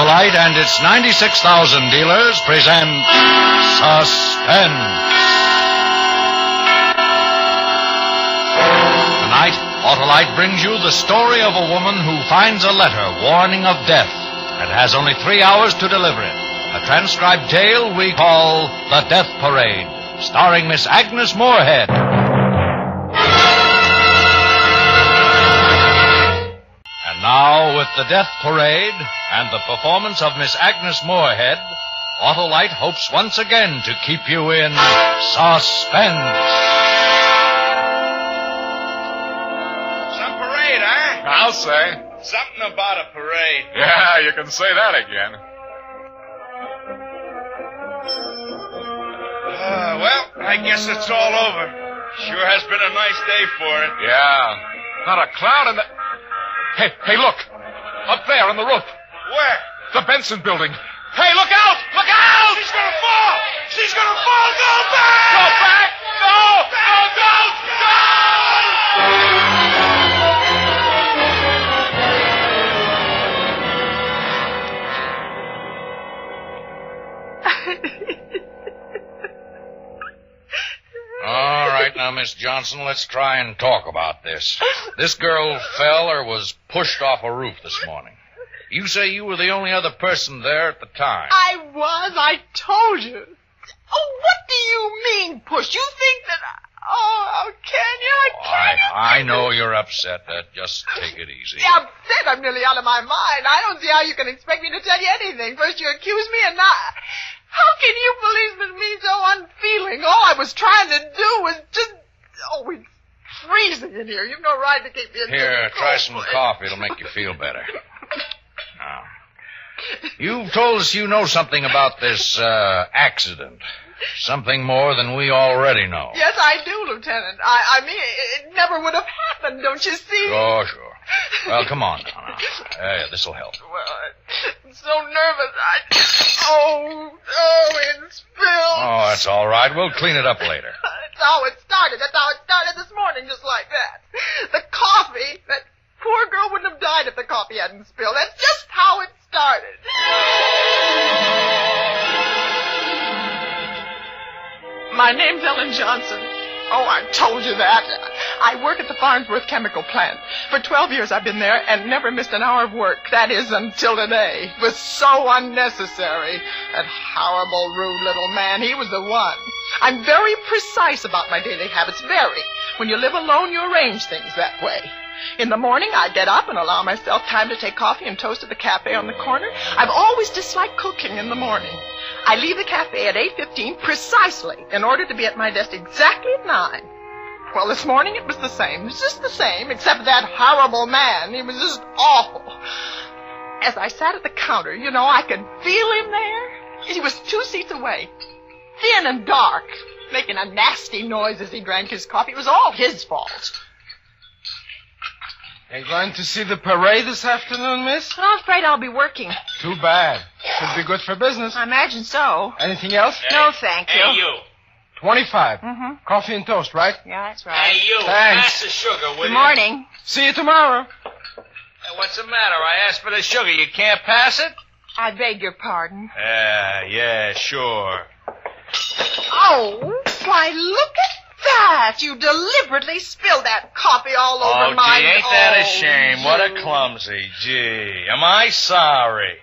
Autolite and its 96,000 dealers present Suspense. Tonight, Autolite brings you the story of a woman who finds a letter warning of death and has only 3 hours to deliver it. A transcribed tale we call The Death Parade, starring Miss Agnes Moorehead. And now, with The Death Parade and the performance of Miss Agnes Moorehead, Autolite hopes once again to keep you in suspense. Some parade, huh? I'll say. Something about a parade. Yeah, you can say that again. Well, I guess it's all over. Sure has been a nice day for it. Yeah. Not a cloud in the... Hey, look. Up there on the roof. Where? The Benson building. Hey, look out! Look out! She's gonna fall! She's gonna fall! Go back! Go back! No! All right, now, Miss Johnson, let's try and talk about this. This girl fell or was pushed off a roof this morning. You say you were the only other person there at the time. I was. I told you. Oh, what do you mean, push? You think that... Oh, can you? I know you're upset. Just take it easy. Upset? I'm nearly out of my mind. I don't see how you can expect me to tell you anything. First you accuse me and now... How can you policemen be so unfeeling? All I was trying to do was just... Oh, it's freezing in here. You've no right to keep me in Here, try some coffee. It'll make you feel better. Now, you've told us you know something about this accident. Something more than we already know. Yes, I do, Lieutenant. I mean, it never would have happened, don't you see? Sure. Well, come on now. Yeah, this'll help. Well, I'm so nervous. Oh, it spilled. Oh, that's all right. We'll clean it up later. That's how it started. That's how it started this morning, just like that. The coffee, that poor girl wouldn't have died if the coffee hadn't spilled. That's just how it started. My name's Ellen Johnson. Oh, I told you that. I work at the Farnsworth Chemical Plant. For 12 years I've been there and never missed an hour of work. That is, until today. It was so unnecessary. That horrible, rude little man, he was the one. I'm very precise about my daily habits, very. When you live alone, you arrange things that way. In the morning, I get up and allow myself time to take coffee and toast at the cafe on the corner. I've always disliked cooking in the morning. I leave the cafe at 8:15 precisely in order to be at my desk exactly at 9. Well, this morning it was the same. It was just the same, except that horrible man. He was just awful. As I sat at the counter, I could feel him there. He was 2 seats away, thin and dark, making a nasty noise as he drank his coffee. It was all his fault. Are you going to see the parade this afternoon, miss? I'm afraid I'll be working. Too bad. Should be good for business. I imagine so. Anything else? No, thank you. Hey, you. 25. Mm-hmm. Coffee and toast, right? Yeah, that's right. Hey, you. Thanks. Pass the sugar, will Good you? morning. See you tomorrow. Hey, what's the matter? I asked for the sugar. You can't pass it? I beg your pardon. Yeah, sure. Oh, why, look at that. You deliberately spilled that coffee all over my... Gee, ain't that a shame? What a clumsy. Gee, am I sorry?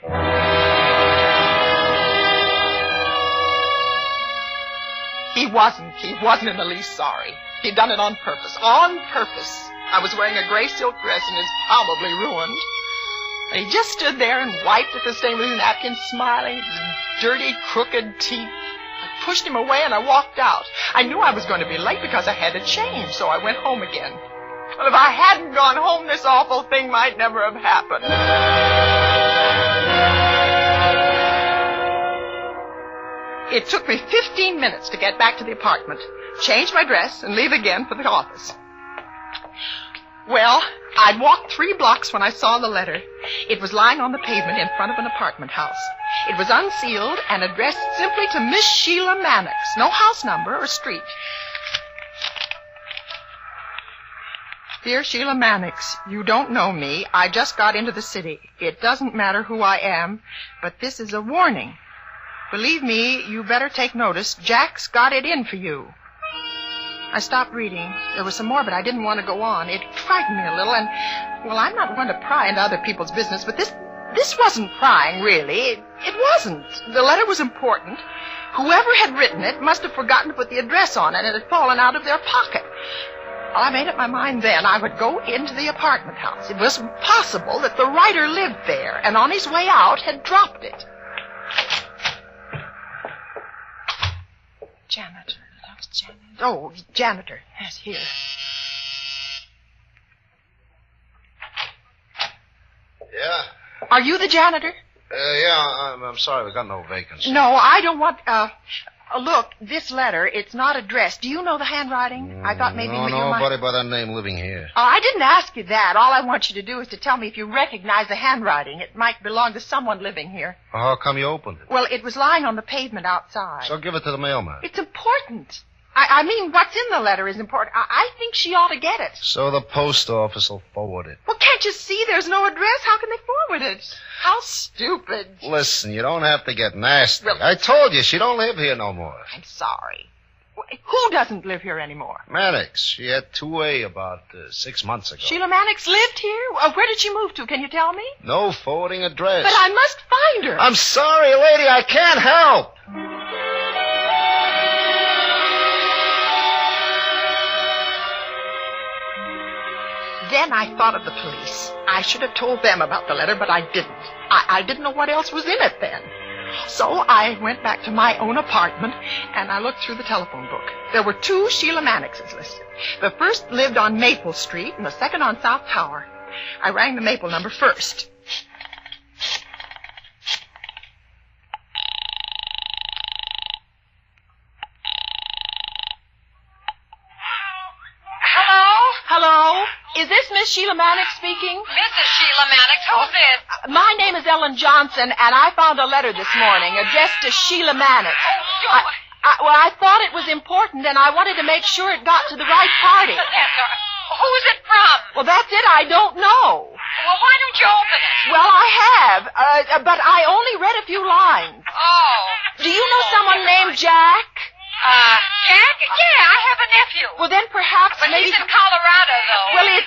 He wasn't in the least sorry. He'd done it on purpose. On purpose. I was wearing a gray silk dress and it's probably ruined. And he just stood there and wiped at the stain with his napkin, smiling, his dirty, crooked teeth. I pushed him away and I walked out. I knew I was going to be late because I had to change, so I went home again. Well, if I hadn't gone home, this awful thing might never have happened. It took me 15 minutes to get back to the apartment, change my dress, and leave again for the office. Well, I'd walked 3 blocks when I saw the letter. It was lying on the pavement in front of an apartment house. It was unsealed and addressed simply to Miss Sheila Maddox. No house number or street. Dear Sheila Maddox, you don't know me. I just got into the city. It doesn't matter who I am, but this is a warning. Believe me, you better take notice. Jack's got it in for you. I stopped reading. There was some more, but I didn't want to go on. It frightened me a little, and, well, I'm not one to pry into other people's business, but this wasn't prying, really. It wasn't. The letter was important. Whoever had written it must have forgotten to put the address on it, and it had fallen out of their pocket. Well, I made up my mind then I would go into the apartment house. It was possible that the writer lived there, and on his way out had dropped it. Janitor. That's janitor. Oh, janitor. Yes, here. Yeah? Are you the janitor? Yeah, I'm sorry, we got no vacancy. No, I don't want... look, this letter, it's not addressed. Do you know the handwriting? I thought maybe you might... Nobody by that name living here. Oh, I didn't ask you that. All I want you to do is to tell me if you recognize the handwriting. It might belong to someone living here. Well, how come you opened it? Well, it was lying on the pavement outside. So give it to the mailman. It's important. I mean, what's in the letter is important. I think she ought to get it. So the post office will forward it. Well, can't you see there's no address? How can they forward it? How stupid. Listen, you don't have to get nasty. Well- I told you, she don't live here no more. I'm sorry. Who doesn't live here anymore? Maddox, she had 2A about 6 months ago. Sheila Maddox lived here? Where did she move to? Can you tell me? No forwarding address. But I must find her. I'm sorry, lady, I can't help. Then I thought of the police. I should have told them about the letter, but I didn't. I didn't know what else was in it then. So I went back to my own apartment, and I looked through the telephone book. There were 2 Sheila Maddoxes listed. The first lived on Maple Street, and the second on South Tower. I rang the Maple number first. Hello? Is this Miss Sheila Maddox speaking? Mrs. Sheila Maddox, who's this? My name is Ellen Johnson, and I found a letter this morning addressed to Sheila Maddox. I thought it was important, and I wanted to make sure it got to the right party. Who's it from? Well, that's it. I don't know. Well, why don't you open it? Well, I have, but I only read a few lines. Oh. Do you know someone named Jack? Jack? Yeah, I have a nephew. Well, then perhaps But maybe... he's in Colorado, though. Well, it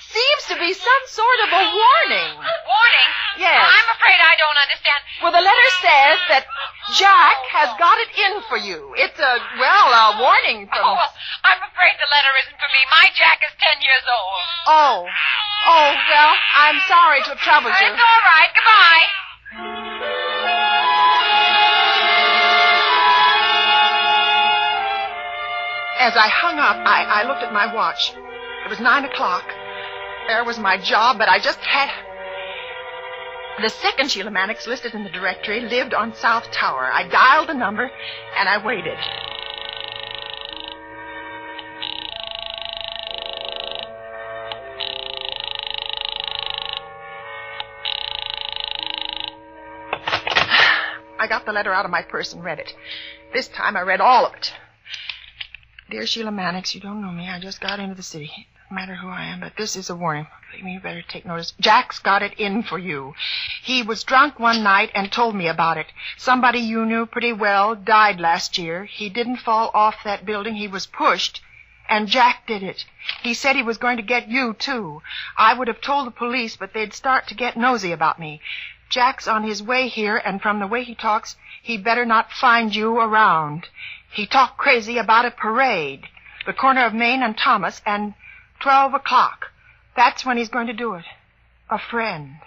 seems to be some sort of a warning. Warning? Yes. I'm afraid I don't understand. Well, the letter says that Jack has got it in for you. It's a warning from... Oh, well, I'm afraid the letter isn't for me. My Jack is 10 years old. Oh, well, I'm sorry to have troubled you. It's all right. Goodbye. As I hung up, I looked at my watch. It was 9:00. There was my job, but I just had... The second Sheila Maddox listed in the directory lived on South Tower. I dialed the number, and I waited. I got the letter out of my purse and read it. This time I read all of it. Dear Sheila Maddox, you don't know me. I just got into the city. No matter who I am, but this is a warning. Believe me, you better take notice. Jack's got it in for you. He was drunk one night and told me about it. Somebody you knew pretty well died last year. He didn't fall off that building. He was pushed, and Jack did it. He said he was going to get you, too. I would have told the police, but they'd start to get nosy about me. Jack's on his way here, and from the way he talks, he better not find you around. He talked crazy about a parade, the corner of Main and Thomas, and 12 o'clock. That's when he's going to do it. A friend.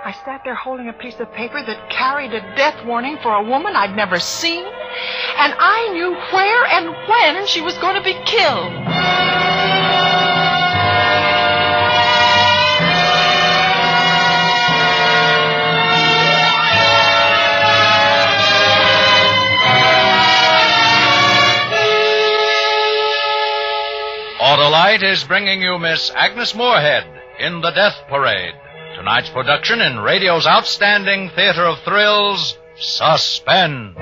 I sat there holding a piece of paper that carried a death warning for a woman I'd never seen, and I knew where and when she was going to be killed. Autolite is bringing you Miss Agnes Moorehead in The Death Parade. Tonight's production in radio's outstanding theater of thrills, Suspense.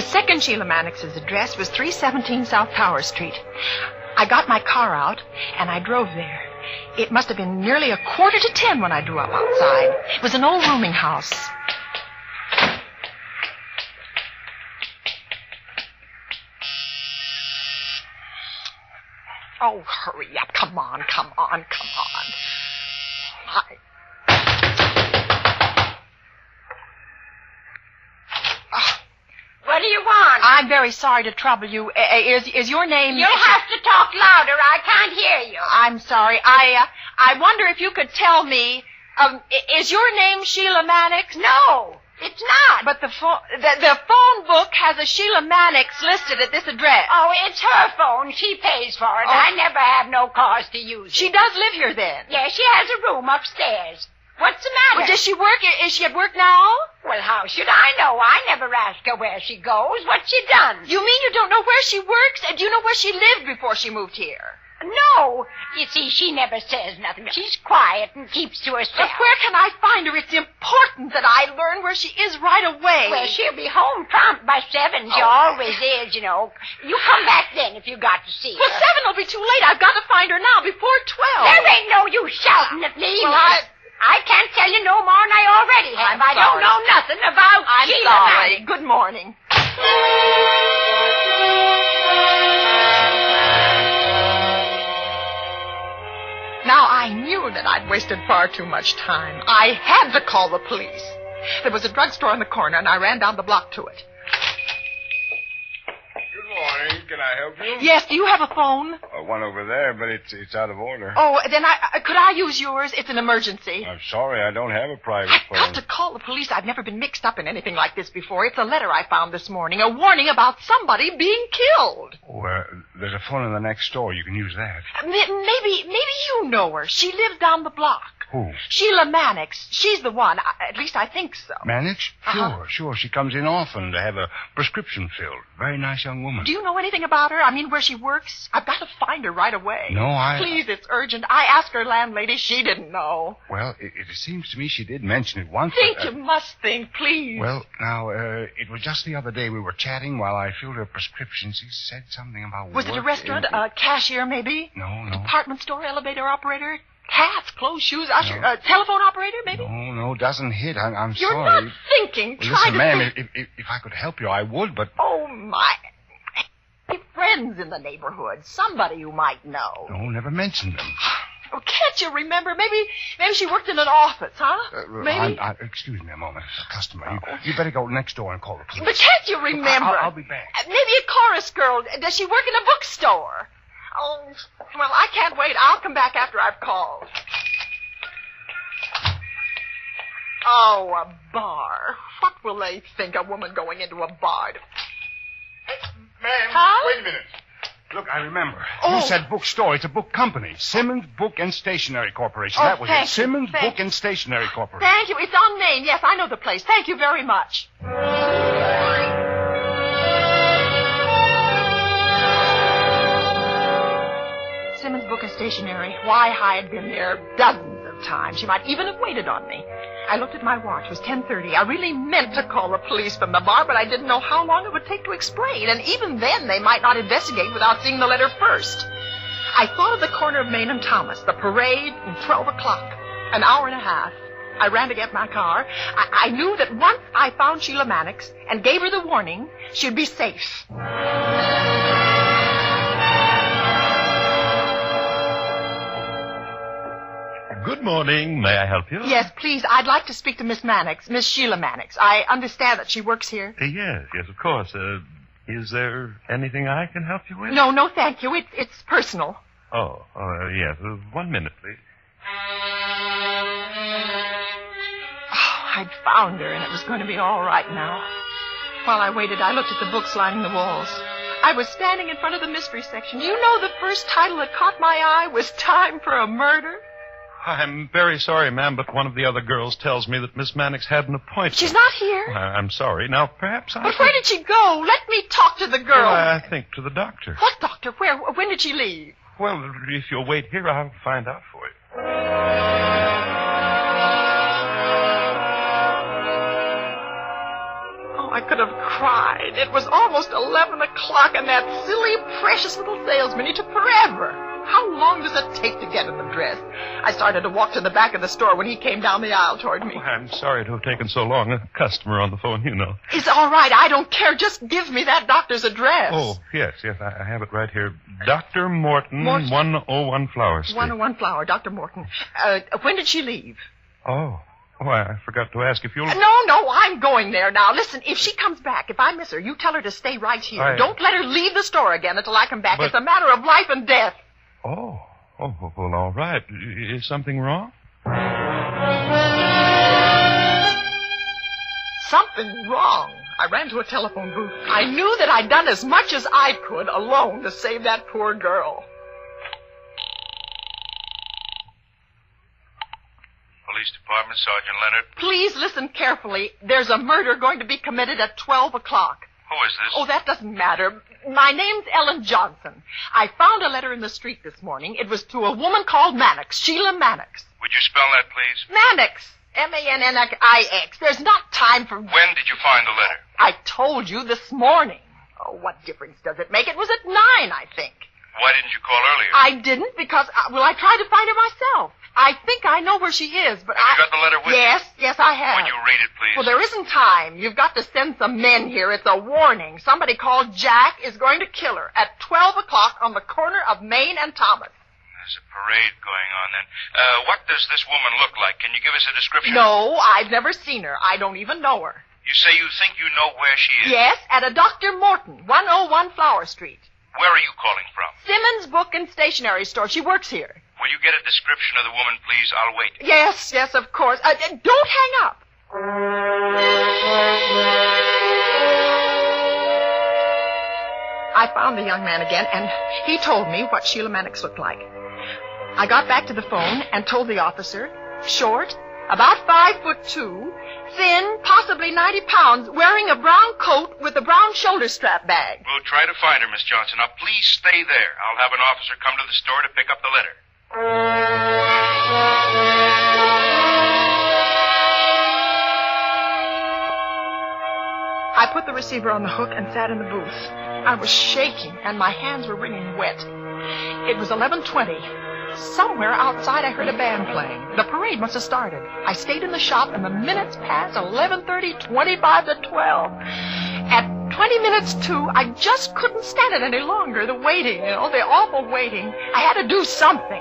The second Sheila Maddox's address was 317 South Tower Street. I got my car out, and I drove there. It must have been nearly 9:45 when I drew up outside. It was an old rooming house. Oh, hurry up. Come on. What do you want? I'm very sorry to trouble you. Is your name... You'll have to talk louder. I can't hear you. I'm sorry. I wonder if you could tell me, is your name Sheila Maddox? No, it's not. But the phone book has a Sheila Maddox listed at this address. Oh, it's her phone. She pays for it. Oh. I never have no cause to use it. She does live here then? Yes, she has a room upstairs. What's the matter? Well, does she work? Is she at work now? Well, how should I know? I never ask her where she goes. What's she done? You mean you don't know where she works? Do you know where she lived before she moved here? No. You see, she never says nothing. She's quiet and keeps to herself. But where can I find her? It's important that I learn where she is right away. Well, she'll be home prompt by 7. She always is, you know. You come back then if you got to see her. Well, 7 will be too late. I've got to find her now before 12. There ain't no use shouting at me. Well, I can't tell you no more than I already have. I'm I don't sorry. know nothing about I'm Sheila sorry. Maddox. Good morning. Now, I knew that I'd wasted far too much time. I had to call the police. There was a drugstore on the corner, and I ran down the block to it. Good morning. Can I help you? Yes, do you have a phone? One over there, but it's out of order. Oh, then could I use yours? It's an emergency. I'm sorry, I don't have a private I've phone. got to call the police. I've never been mixed up in anything like this before. It's a letter I found this morning, a warning about somebody being killed. Oh, there's a phone in the next store. You can use that. Maybe you know her. She lives down the block. Who? Sheila Maddox. She's the one. At least I think so. Maddox? Uh-huh. Sure. She comes in often to have a prescription filled. Very nice young woman. Do you know anything about her? I mean, where she works? I've got to find her right away. No, Please, it's urgent. I asked her landlady. She didn't know. Well, it seems to me she did mention it once. Think, but, you must think, please. Well, now, it was just the other day we were chatting while I filled her prescription. She said something about Was it a work restaurant? in- A cashier, maybe? No. Department store, elevator operator? Hats, clothes, shoes, usher, No. telephone operator, maybe? No, doesn't hit. I'm You're sorry. not thinking. Well, Try listen, to ma'am, think. if I could help you, I would, but... Oh, my. Friends in the neighborhood. Somebody you might know. No, never mentioned them. Oh, can't you remember? Maybe she worked in an office, huh? Maybe. Excuse me a moment. It's a customer. You better go next door and call the police. But can't you remember? I'll be back. Maybe a chorus girl. Does she work in a bookstore? Oh, well, I can't wait. I'll come back after I've called. Oh, a bar. What will they think, a woman going into a bar? Ma'am, Huh? wait a minute. Look, I remember. Oh. You said bookstore. It's a book company. Simmons Book and Stationery Corporation. Oh, That was thank it. you. Simmons Thank Book and Stationery Corporation. Thank you. It's on name. Yes, I know the place. Thank you very much. Simmons Book and Stationery. Why, I had been there dozens of times. She might even have waited on me. I looked at my watch. It was 10:30. I really meant to call the police from the bar, but I didn't know how long it would take to explain. And even then, they might not investigate without seeing the letter first. I thought of the corner of Main and Thomas, the parade, and 12 o'clock. An hour and a half. I ran to get my car. I knew that once I found Sheila Maddox and gave her the warning, she'd be safe. Good morning. May I help you? Yes, please. I'd like to speak to Miss Maddox, Miss Sheila Maddox. I understand that she works here. Yes, of course. Is there anything I can help you with? No, thank you. It's personal. Oh, yes. 1 minute, please. Oh, I'd found her, and it was going to be all right now. While I waited, I looked at the books lining the walls. I was standing in front of the mystery section. Do you know the first title that caught my eye was Time for a Murder? I'm very sorry, ma'am, but one of the other girls tells me that Miss Maddox had an appointment. She's not here. I'm sorry. Now, perhaps I... But where did she go? Let me talk to the girl. Well, I think to the doctor. What doctor? Where? When did she leave? Well, if you'll wait here, I'll find out for you. Oh, I could have cried. It was almost 11 o'clock, and that silly, precious little salesman, he took forever. How long does it take to get an address? I started to walk to the back of the store when he came down the aisle toward me. Oh, I'm sorry to have taken so long. A customer on the phone, you know. It's all right. I don't care. Just give me that doctor's address. Oh, yes. I have it right here. Dr. Morton, 101 Flower Street. 101 Flower, Dr. Morton. When did she leave? Oh, I forgot to ask if you'll... No, I'm going there now. Listen, if she comes back, if I miss her, you tell her to stay right here. Don't let her leave the store again until I come back. It's a matter of life and death. Oh, well, all right. Is something wrong? Something wrong. I ran to a telephone booth. I knew that I'd done as much as I could alone to save that poor girl. Police Department, Sergeant Leonard. Please listen carefully. There's a murder going to be committed at 12 o'clock. Who is this? Oh, that doesn't matter. My name's Ellen Johnson. I found a letter in the street this morning. It was to a woman called Maddox, Sheila Maddox. Would you spell that, please? Maddox. Mannix. There's not time for... When did you find the letter? I told you this morning. Oh, what difference does it make? It was at 9, I think. Why didn't you call earlier? I didn't because, I tried to find her myself. I think I know where she is, but Have you got the letter with you? Yes, I have. When you read it, please. Well, there isn't time. You've got to send some men here. It's a warning. Somebody called Jack is going to kill her at 12 o'clock on the corner of Main and Thomas. There's a parade going on then. What does this woman look like? Can you give us a description? No, I've never seen her. I don't even know her. You say you think you know where she is? Yes, at a Dr. Morton, 101 Flower Street. Where are you calling from? Simmons Book and Stationery Store. She works here. Will you get a description of the woman, please? I'll wait. Yes, of course. Don't hang up. I found the young man again, and he told me what Sheila Maddox looked like. I got back to the phone and told the officer, short, about 5'2", thin, possibly 90 pounds, wearing a brown coat with a brown shoulder strap bag. We'll try to find her, Miss Johnson. Now, please stay there. I'll have an officer come to the store to pick up the letter. I put the receiver on the hook and sat in the booth. I was shaking, and my hands were wringing wet. It was 11:20. Somewhere outside, I heard a band playing. The parade must have started. I stayed in the shop, and the minutes passed 11:30, 25 to 12. At 20 minutes to, I just couldn't stand it any longer. The waiting, the awful waiting. I had to do something.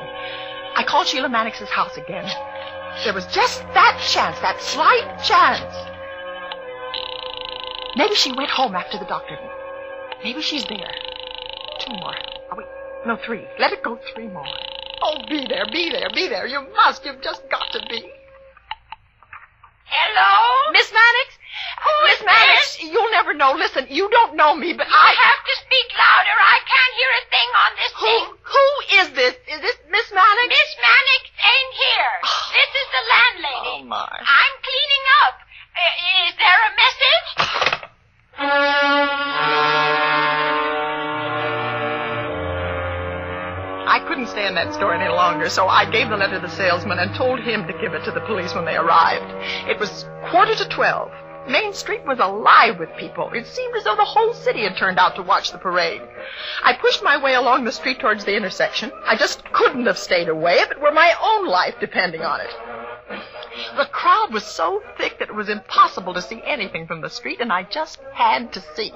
I called Sheila Maddox's house again. There was just that chance, that slight chance. Maybe she went home after the doctor. Maybe she's there. 2 more. Oh, wait. No, 3. Let it go 3 more. Oh, be there. You must. You've just got to be. Hello? Miss Maddox? Miss Maddox, you'll never know. Listen, you don't know me, but I have to speak louder. I can't hear a thing on this thing. Who is this? Is this Miss Maddox? Miss Maddox ain't here. This is the landlady. Oh, my. I'm cleaning up. Is there a message? I couldn't stay in that store any longer, so I gave the letter to the salesman and told him to give it to the police when they arrived. It was 11:45. Main Street was alive with people. It seemed as though the whole city had turned out to watch the parade. I pushed my way along the street towards the intersection. I just couldn't have stayed away if it were my own life depending on it. The crowd was so thick that it was impossible to see anything from the street, and I just had to see.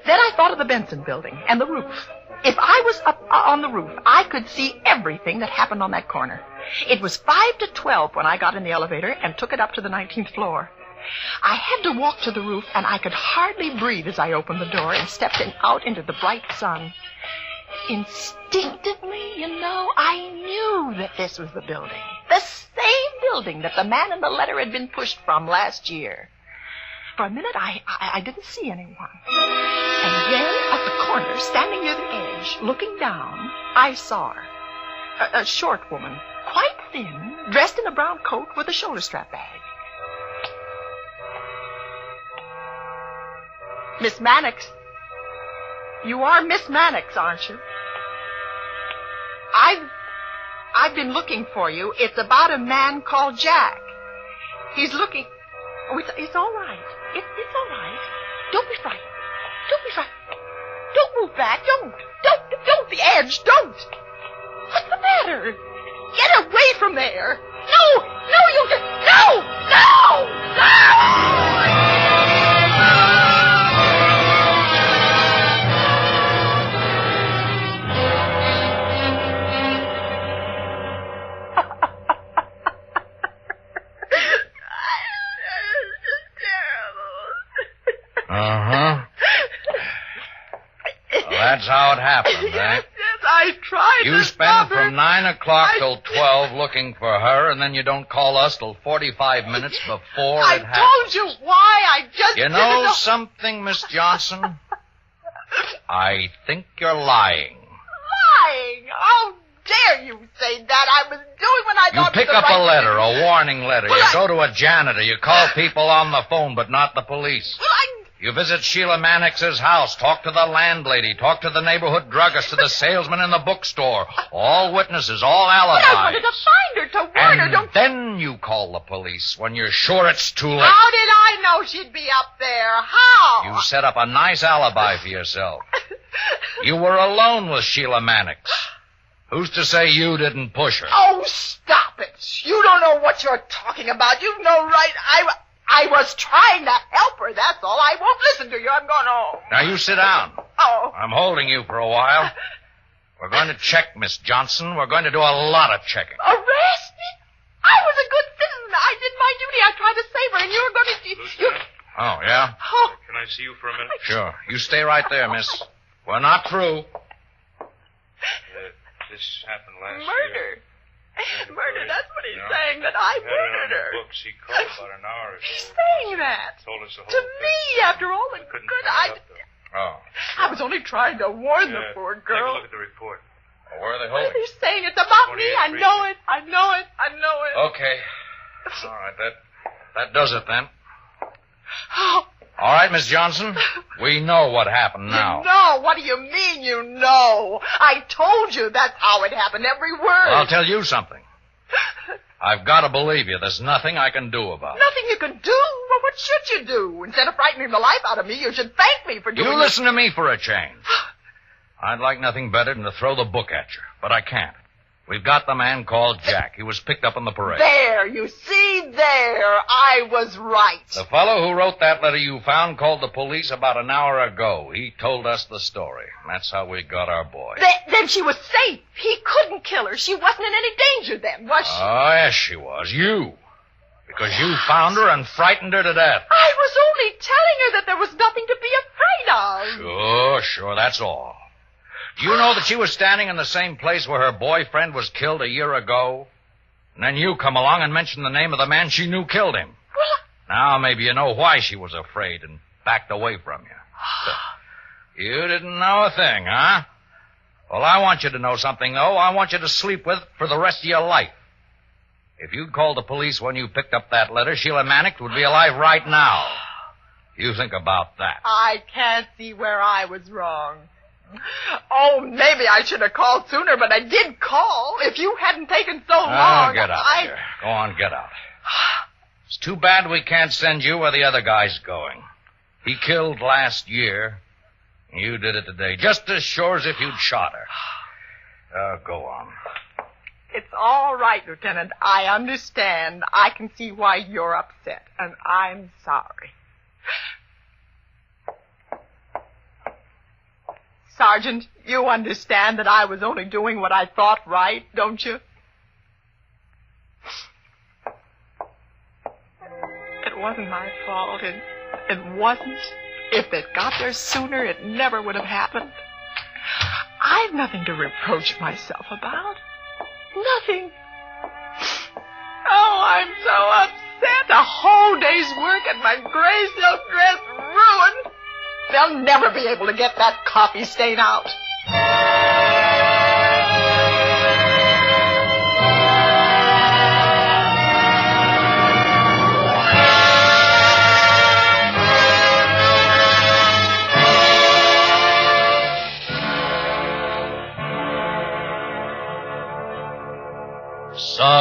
Then I thought of the Benson building and the roof. If I was up on the roof, I could see everything that happened on that corner. It was 5 to 12 when I got in the elevator and took it up to the 19th floor. I had to walk to the roof, and I could hardly breathe as I opened the door and stepped out into the bright sun. Instinctively, I knew that this was the building. The same building that the man in the letter had been pushed from last year. For a minute, I didn't see anyone. And then, at the corner, standing near the edge, looking down, I saw her. A short woman, quite thin, dressed in a brown coat with a shoulder strap bag. Miss Maddox. You are Miss Maddox, aren't you? I've been looking for you. It's about a man called Jack. He's looking... Oh, it's all right. It's all right. Don't be frightened. Don't be frightened. Don't move back. Don't. The edge. Don't. What's the matter? Get away from there. No, you just... No! Uh-huh. Well, that's how it happened, eh? Yes, I tried You to spend stop her. from 9 o'clock till 12 looking for her, and then you don't call us till 45 minutes before I it happens. told you why. I just You didn't know something, Miss Johnson? I think you're lying. Lying. How dare you say that? I was doing what I You thought pick was the up right a letter, thing. a warning letter. Well, You I- go to a janitor. You call people on the phone, but not the police. Well, You visit Sheila Maddox's house, talk to the landlady, talk to the neighborhood druggist, to the salesman in the bookstore. All witnesses, all I alibis. wanted to find her, to warn her. And Don't... then you call the police when you're sure it's too late. How did I know she'd be up there? How? You set up a nice alibi for yourself. You were alone with Sheila Maddox. Who's to say you didn't push her? Oh, stop it. You don't know what you're talking about. You know right. I was trying to help her, that's all. I won't listen to you. I'm going home. Now you sit down. Oh. I'm holding you for a while. We're going to check, Miss Johnson. We're going to do a lot of checking. Arrest me? I was a good citizen. I did my duty. I tried to save her, and you were going to... You... Oh, yeah? Oh. Can I see you for a minute? Sure. You stay right there, miss. We're not through. This happened last year. Murder. Murder, that's what he's saying, that I murdered her. Books. He called about an hour ago. He's saying that. Told us the whole To me, after all the couldn't good find I... it up, though. Oh. I was only trying to warn the poor Take a girl. look at the report. Well, where are they holding? He's saying it's about me. I 28 know it. I know it. I know it. Okay. All right, that does it then. Oh, All right, Miss Johnson. We know what happened now. You know? What do you mean you know? I told you that's how it happened, every word. Well, I'll tell you something. I've got to believe you. There's nothing I can do about it. Nothing you can do? Well, what should you do? Instead of frightening the life out of me, you should thank me for doing You listen to me for a change. I'd like nothing better than to throw the book at you, but I can't. We've got the man called Jack. He was picked up on the parade. There, you see there. I was right. The fellow who wrote that letter you found called the police about an hour ago. He told us the story. That's how we got our boy. Then she was safe. He couldn't kill her. She wasn't in any danger then, was she? Oh, yes, she was. You. Because you found her and frightened her to death. I was only telling her that there was nothing to be afraid of. Sure, that's all. Do you know that she was standing in the same place where her boyfriend was killed a year ago? And then you come along and mention the name of the man she knew killed him. Well, Now maybe you know why she was afraid and backed away from you. You didn't know a thing, huh? Well, I want you to know something, though. I want you to sleep with it for the rest of your life. If you'd called the police when you picked up that letter, Sheila Maddox would be alive right now. You think about that. I can't see where I was wrong. Oh, maybe I should have called sooner, but I did call. If you hadn't taken so long... Get out of here. Go on, get out. It's too bad we can't send you where the other guy's going. He killed last year. You did it today, just as sure as if you'd shot her. Go on. It's all right, Lieutenant. I understand. I can see why you're upset, and I'm sorry. Sergeant, you understand that I was only doing what I thought right, don't you? It wasn't my fault. It wasn't. If they'd got there sooner, it never would have happened. I've nothing to reproach myself about. Nothing. Oh, I'm so upset. A whole day's work and my gray silk dress ruined. They'll never be able to get that coffee stain out.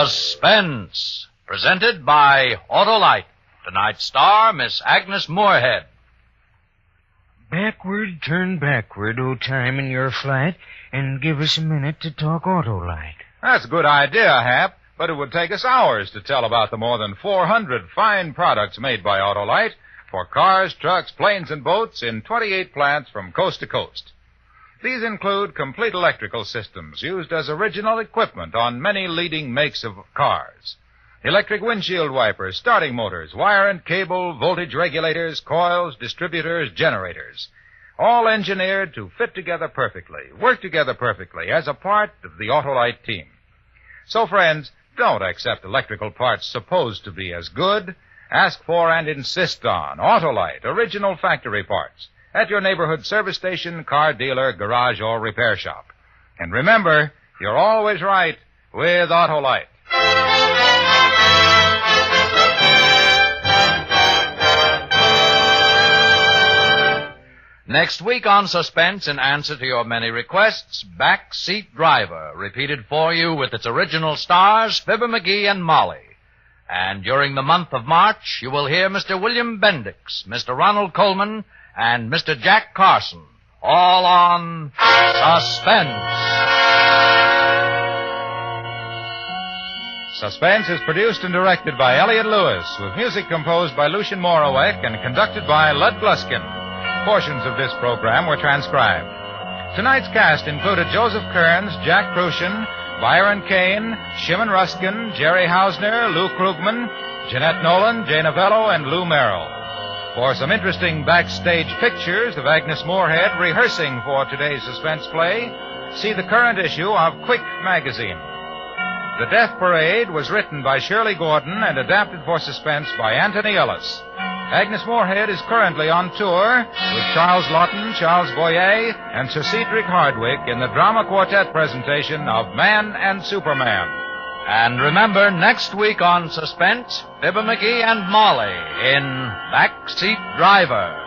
Suspense, presented by Autolite. Tonight's star, Miss Agnes Moorehead. Backward, turn backward, O time in your flight, and give us a minute to talk Autolite. That's a good idea, Hap, but it would take us hours to tell about the more than 400 fine products made by Autolite for cars, trucks, planes, and boats in 28 plants from coast to coast. These include complete electrical systems used as original equipment on many leading makes of cars. Electric windshield wipers, starting motors, wire and cable, voltage regulators, coils, distributors, generators. All engineered to fit together perfectly, work together perfectly as a part of the Autolite team. So, friends, don't accept electrical parts supposed to be as good. Ask for and insist on Autolite, original factory parts, at your neighborhood service station, car dealer, garage, or repair shop. And remember, you're always right with Autolite. Next week on Suspense, in answer to your many requests, Back Seat Driver, repeated for you with its original stars, Fibber McGee and Molly. And during the month of March, you will hear Mr. William Bendix, Mr. Ronald Coleman, and Mr. Jack Carson, all on Suspense. Suspense is produced and directed by Elliot Lewis, with music composed by Lucien Morawek and conducted by Lud Gluskin. Portions of this program were transcribed. Tonight's cast included Joseph Kearns, Jack Crucian, Byron Kane, Shimon Ruskin, Jerry Hausner, Lou Krugman, Jeanette Nolan, Jay Novello, and Lou Merrill. For some interesting backstage pictures of Agnes Moorehead rehearsing for today's suspense play, see the current issue of Quick magazine. The Death Parade was written by Shirley Gordon and adapted for suspense by Anthony Ellis. Agnes Moorehead is currently on tour with Charles Lawton, Charles Boyer, and Sir Cedric Hardwick in the drama quartet presentation of Man and Superman. And remember, next week on Suspense, Fibber McGee and Molly in Backseat Driver.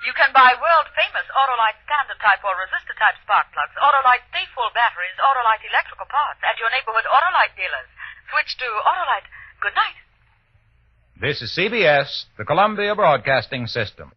You can buy world-famous Autolite standard-type or resistor-type spark plugs, Autolite stay-full batteries, Autolite electrical parts at your neighborhood Autolite dealers. Switch to Autolite. Good night. This is CBS, the Columbia Broadcasting System.